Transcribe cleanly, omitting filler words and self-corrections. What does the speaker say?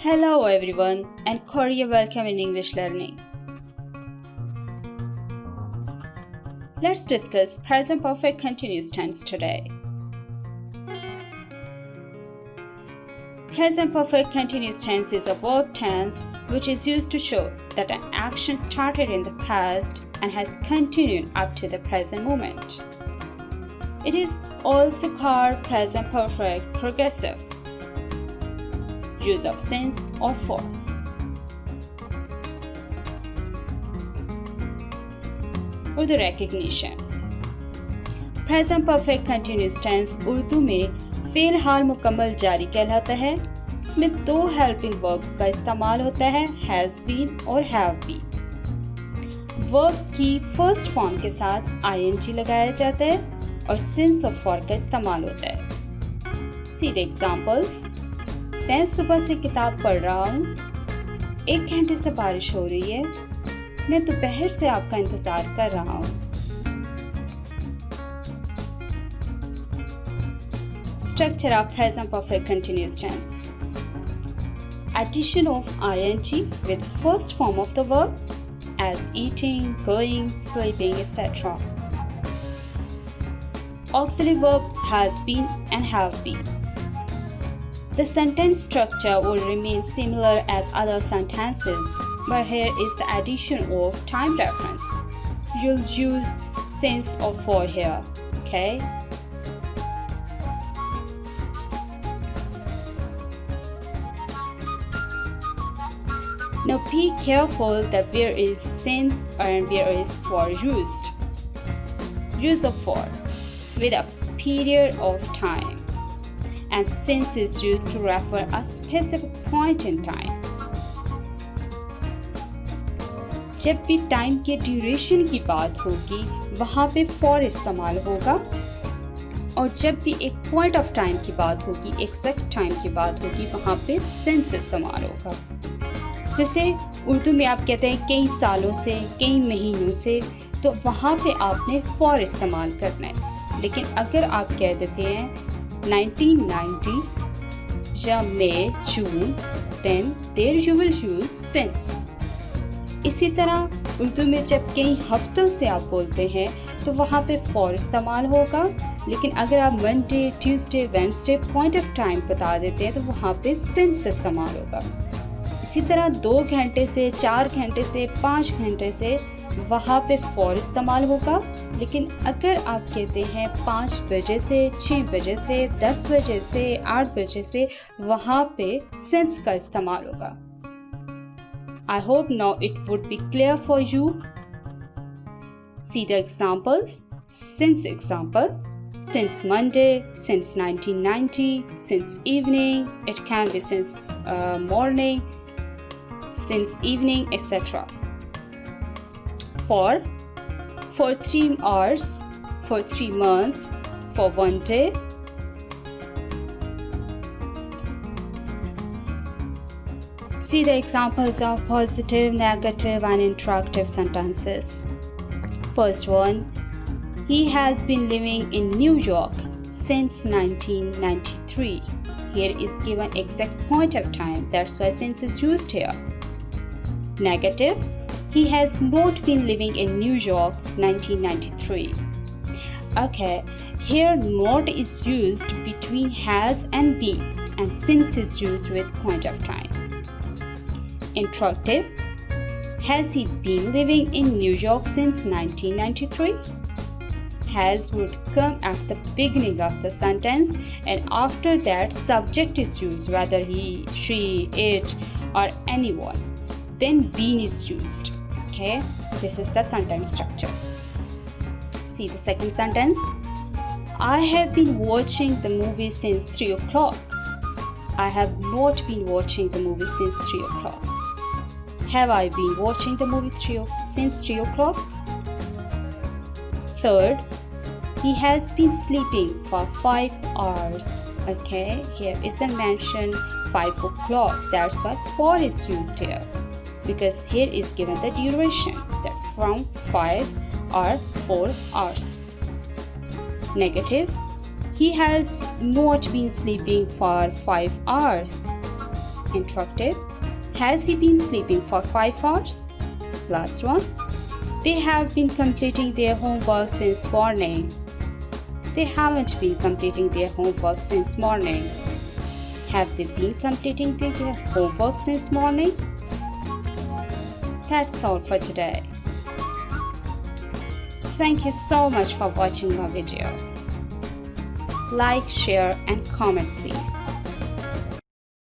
Hello everyone and Korea welcome in English learning. Let's discuss present perfect continuous tense today. Present perfect continuous tense is a verb tense which is used to show that an action started in the past and has continued up to the present moment. It is also called present perfect progressive. Use of since or for. Urdu recognition. Present perfect continuous tense Urdu में fail हाल मुकम्मल जारी कहलाता है. इसमें दो helping verb का इस्तेमाल होता है, has been और have been. वर्ब की फर्स्ट फॉर्म के साथ ing लगाया जाता है और since और for का इस्तेमाल होता है. See the examples. मैं सुबह से किताब पढ़ रहा हूँ. 1 घंटे से बारिश हो रही है. मैं दोपहर से आपका इंतजार कर रहा हूँ. Structure of present perfect continuous tense. Addition of ing with first form of the verb as eating, going, sleeping, etc. Auxiliary verb has been and have been. The sentence structure will remain similar as other sentences, but here is the addition of time reference. You'll use since or for here, okay? Now be careful that where is since and where is for used. Use of for with a period of time. And since is used to refer a specific point in time. जब भी time के duration की बात होगी वहाँ पे for इस्तेमाल होगा और जब भी एक पॉइंट ऑफ टाइम की बात होगी, एग्जैक्ट टाइम की बात होगी, वहाँ पे since इस्तेमाल होगा. जैसे उर्दू में आप कहते हैं कई सालों से, कई महीनों से, तो वहाँ पे आपने for इस्तेमाल करना है. लेकिन अगर आप कह देते हैं 1990 या May, June, then there you will use since. इसी तरह उर्दू में जब कई हफ्तों से आप बोलते हैं तो वहाँ पे for इस्तेमाल होगा. लेकिन अगर आप Monday, Tuesday, Wednesday point of time बता देते हैं तो वहाँ पे since इस्तेमाल होगा. इसी तरह 2 घंटे से, 4 घंटे से, 5 घंटे से वहाँ पे for इस्तेमाल होगा. लेकिन अगर आप कहते हैं 5 बजे से, 6 बजे से, 10 बजे से, 8 बजे से, वहाँ पे since का इस्तेमाल होगा. I hope now it would be clear for you. See the examples. Since example. Since Monday, since 1990, since evening, it can be since morning, since evening, etc. For 3 hours, for 3 months, for 1 day. See the examples of positive, negative, and interrogative sentences. First one, he has been living in New York since 1993. Here is given exact point of time, that's why since is used here. Negative, he has not been living in New York 1993. Okay, here not is used between has and been, and since is used with point of time. Interrogative, has he been living in New York since 1993? Has would come at the beginning of the sentence, and after that subject is used, whether he, she, it, or anyone. Then been is used. Okay, this is the sentence structure. See the second sentence. I have been watching the movie since 3 o'clock. I have not been watching the movie since 3 o'clock. Have I been watching the movie since 3 o'clock? Third, he has been sleeping for 5 hours. Okay, here isn't mentioned 5 o'clock. That's why for is used here. Because here is given the duration that from 5 or 4 hours. Negative, he has not been sleeping for 5 hours. Interrupted. Has he been sleeping for 5 hours? Last one. They have been completing their homework since morning. They haven't been completing their homework since morning. Have they been completing their homework since morning? That's all for today. Thank you so much for watching my video. Like, share and comment please.